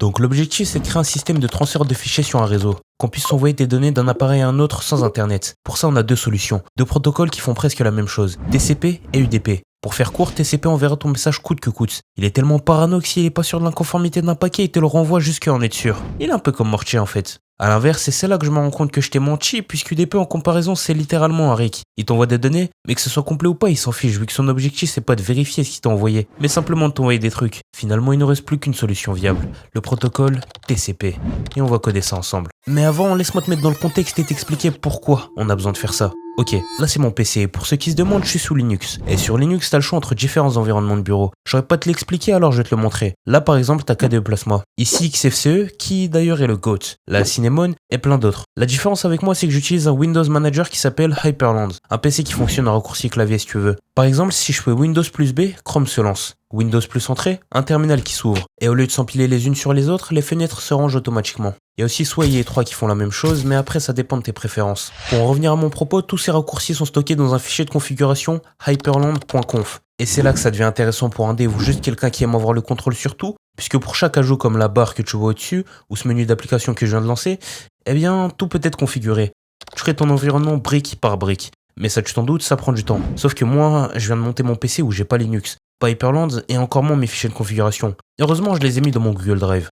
Donc l'objectif c'est de créer un système de transfert de fichiers sur un réseau, qu'on puisse envoyer des données d'un appareil à un autre sans internet. Pour ça on a deux solutions, deux protocoles qui font presque la même chose, TCP et UDP. Pour faire court, TCP enverra ton message coûte que coûte. Il est tellement parano que s'il est pas sûr de l'inconformité d'un paquet, il te le renvoie jusqu'à en être sûr. Il est un peu comme Mortier en fait. A l'inverse, c'est là que je me rends compte que je t'ai menti, puisqu'UDP en comparaison c'est littéralement un RIC. Il t'envoie des données, mais que ce soit complet ou pas, il s'en fiche, vu que son objectif c'est pas de vérifier ce qu'il t'a envoyé, mais simplement de t'envoyer des trucs. Finalement, il ne reste plus qu'une solution viable, le protocole TCP. Et on va coder ça ensemble. Mais avant, laisse-moi te mettre dans le contexte et t'expliquer pourquoi on a besoin de faire ça. Ok, là c'est mon PC, pour ceux qui se demandent, je suis sous Linux. Et sur Linux, t'as le choix entre différents environnements de bureau. J'aurais pas te l'expliquer, alors je vais te le montrer. Là par exemple, t'as KDE Plasma. Ici XFCE, qui d'ailleurs est le GOAT. Là Cinnamon et plein d'autres. La différence avec moi, c'est que j'utilise un Windows Manager qui s'appelle Hyperland. Un PC qui fonctionne à raccourci clavier si tu veux. Par exemple, si je fais Windows plus B, Chrome se lance. Windows plus entrée, un terminal qui s'ouvre. Et au lieu de s'empiler les unes sur les autres, les fenêtres se rangent automatiquement. Il y a aussi Sway et 3 qui font la même chose, mais après ça dépend de tes préférences. Pour en revenir à mon propos, tous ces raccourcis sont stockés dans un fichier de configuration hyperland.conf. Et c'est là que ça devient intéressant pour un dev ou juste quelqu'un qui aime avoir le contrôle sur tout, puisque pour chaque ajout comme la barre que tu vois au-dessus, ou ce menu d'application que je viens de lancer, eh bien tout peut être configuré. Tu crées ton environnement brique par brique. Mais ça tu t'en doutes, ça prend du temps. Sauf que moi, je viens de monter mon PC où j'ai pas Linux, pas Hyperland et encore moins mes fichiers de configuration. Heureusement, je les ai mis dans mon Google Drive.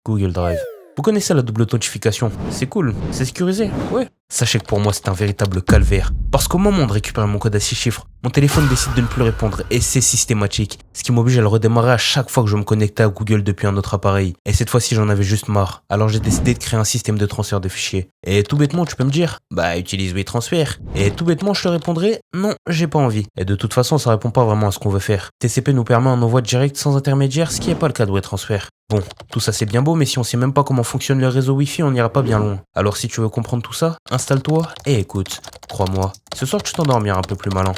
Google Drive. Vous connaissez la double authentification, c'est cool, c'est sécurisé, ouais. Sachez que pour moi c'est un véritable calvaire, parce qu'au moment de récupérer mon code à 6 chiffres, mon téléphone décide de ne plus répondre et c'est systématique, ce qui m'oblige à le redémarrer à chaque fois que je me connectais à Google depuis un autre appareil. Et cette fois-ci j'en avais juste marre, alors j'ai décidé de créer un système de transfert de fichiers. Et tout bêtement tu peux me dire, bah utilise WeTransfer. Et tout bêtement je te répondrai, non j'ai pas envie. Et de toute façon ça répond pas vraiment à ce qu'on veut faire. TCP nous permet un envoi direct sans intermédiaire, ce qui n'est pas le cas de WeTransfer. Bon, tout ça c'est bien beau, mais si on sait même pas comment fonctionne le réseau Wi-Fi, on n'ira pas bien loin. Alors si tu veux comprendre tout ça, installe-toi et écoute. Crois-moi, ce soir tu t'endormiras un peu plus malin.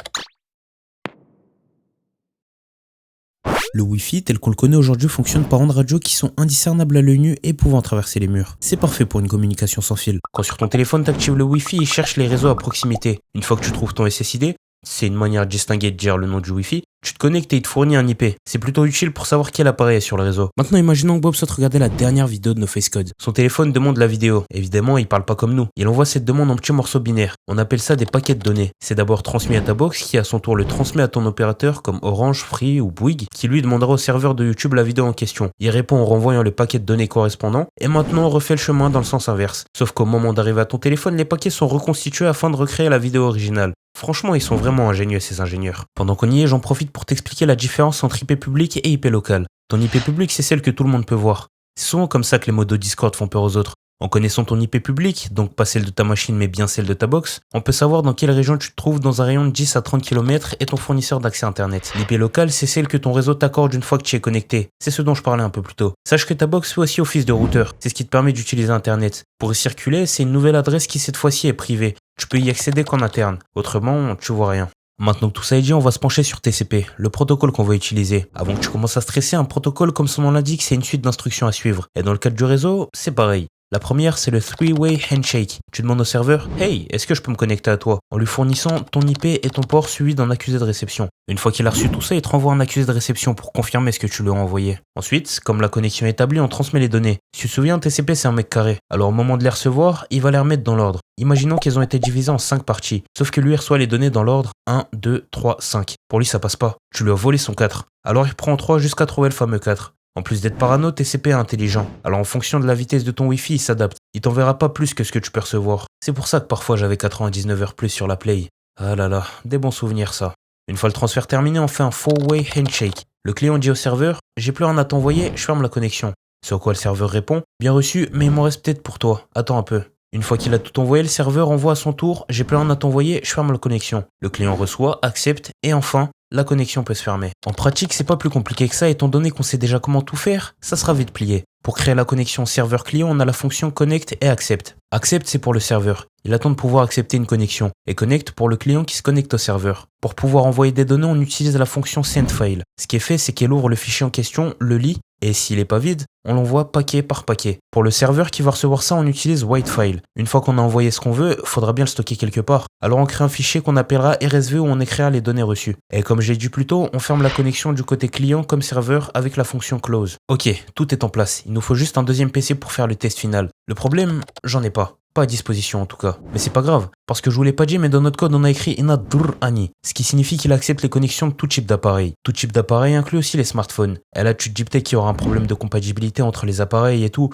Le Wi-Fi, tel qu'on le connaît aujourd'hui, fonctionne par ondes radio qui sont indiscernables à l'œil nu et pouvant traverser les murs. C'est parfait pour une communication sans fil. Quand sur ton téléphone t'actives le Wi-Fi, il cherche les réseaux à proximité. Une fois que tu trouves ton SSID, c'est une manière distinguée de dire le nom du Wi-Fi, tu te connectes et il te fournit un IP. C'est plutôt utile pour savoir quel appareil est sur le réseau. Maintenant, imaginons que Bob souhaite regarder la dernière vidéo de NoFaceCode. Son téléphone demande la vidéo. Évidemment, il parle pas comme nous. Il envoie cette demande en petits morceaux binaires. On appelle ça des paquets de données. C'est d'abord transmis à ta box qui à son tour le transmet à ton opérateur comme Orange, Free ou Bouygues qui lui demandera au serveur de YouTube la vidéo en question. Il répond en renvoyant le paquet de données correspondant et maintenant on refait le chemin dans le sens inverse. Sauf qu'au moment d'arriver à ton téléphone, les paquets sont reconstitués afin de recréer la vidéo originale. Franchement, ils sont vraiment ingénieux ces ingénieurs. Pendant qu'on y est, j'en profite pour t'expliquer la différence entre IP public et IP local. Ton IP public, c'est celle que tout le monde peut voir. C'est souvent comme ça que les modos Discord font peur aux autres. En connaissant ton IP public, donc pas celle de ta machine mais bien celle de ta box, on peut savoir dans quelle région tu te trouves dans un rayon de 10 à 30 km et ton fournisseur d'accès internet. L'IP local, c'est celle que ton réseau t'accorde une fois que tu y es connecté. C'est ce dont je parlais un peu plus tôt. Sache que ta box fait aussi office de routeur. C'est ce qui te permet d'utiliser internet. Pour y circuler, c'est une nouvelle adresse qui cette fois-ci est privée. Tu peux y accéder qu'en interne. Autrement, tu vois rien. Maintenant que tout ça est dit, on va se pencher sur TCP, le protocole qu'on va utiliser. Avant que tu commences à stresser, un protocole comme son nom l'indique, c'est une suite d'instructions à suivre. Et dans le cadre du réseau, c'est pareil. La première, c'est le three-way handshake. Tu demandes au serveur « Hey, est-ce que je peux me connecter à toi ?» en lui fournissant ton IP et ton port suivi d'un accusé de réception. Une fois qu'il a reçu tout ça, il te renvoie un accusé de réception pour confirmer ce que tu lui as envoyé. Ensuite, comme la connexion est établie, on transmet les données. Si tu te souviens, TCP c'est un mec carré. Alors au moment de les recevoir, il va les remettre dans l'ordre. Imaginons qu'elles ont été divisées en 5 parties. Sauf que lui reçoit les données dans l'ordre 1, 2, 3, 5. Pour lui, ça passe pas. Tu lui as volé son 4. Alors il prend 3 jusqu'à trouver le fameux 4. En plus d'être parano, TCP est intelligent. Alors en fonction de la vitesse de ton Wi-Fi, il s'adapte. Il t'enverra pas plus que ce que tu peux recevoir. C'est pour ça que parfois j'avais 99 heures plus sur la Play. Ah là là, des bons souvenirs ça. Une fois le transfert terminé, on fait un four-way handshake. Le client dit au serveur « J'ai plus rien à t'envoyer, je ferme la connexion ». Sur quoi le serveur répond « Bien reçu, mais il m'en reste peut-être pour toi. Attends un peu ». Une fois qu'il a tout envoyé, le serveur envoie à son tour « J'ai plus rien à t'envoyer, je ferme la connexion ». Le client reçoit, accepte et enfin, la connexion peut se fermer. En pratique, c'est pas plus compliqué que ça, étant donné qu'on sait déjà comment tout faire, ça sera vite plié. Pour créer la connexion serveur-client, on a la fonction connect et accept. Accept, c'est pour le serveur. Il attend de pouvoir accepter une connexion. Et connect pour le client qui se connecte au serveur. Pour pouvoir envoyer des données, on utilise la fonction sendFile. Ce qui est fait, c'est qu'elle ouvre le fichier en question, le lit, Et s'il est pas vide, on l'envoie paquet par paquet. Pour le serveur qui va recevoir ça, on utilise Whitefile. Une fois qu'on a envoyé ce qu'on veut, faudra bien le stocker quelque part. Alors on crée un fichier qu'on appellera RSV où on écrira les données reçues. Et comme j'ai dit plus tôt, on ferme la connexion du côté client comme serveur avec la fonction close. Ok, tout est en place. Il nous faut juste un deuxième PC pour faire le test final. Le problème, j'en ai pas. Pas à disposition en tout cas. Mais c'est pas grave, parce que je vous l'ai pas dit, mais dans notre code on a écrit Inadrani, ce qui signifie qu'il accepte les connexions de tout type d'appareil. Tout type d'appareil inclut aussi les smartphones. Et là tu te dis peut-être qu'il y aura un problème de compatibilité entre les appareils et tout.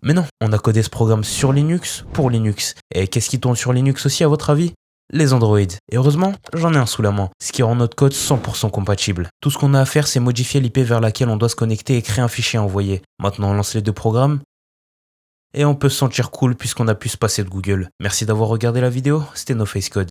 Mais non, on a codé ce programme sur Linux pour Linux. Et qu'est-ce qui tourne sur Linux aussi à votre avis ? Les Android. Et heureusement, j'en ai un sous la main, ce qui rend notre code 100% compatible. Tout ce qu'on a à faire, c'est modifier l'IP vers laquelle on doit se connecter et créer un fichier à envoyer. Maintenant on lance les deux programmes. Et on peut se sentir cool puisqu'on a pu se passer de Google. Merci d'avoir regardé la vidéo, c'était NoFaceCode.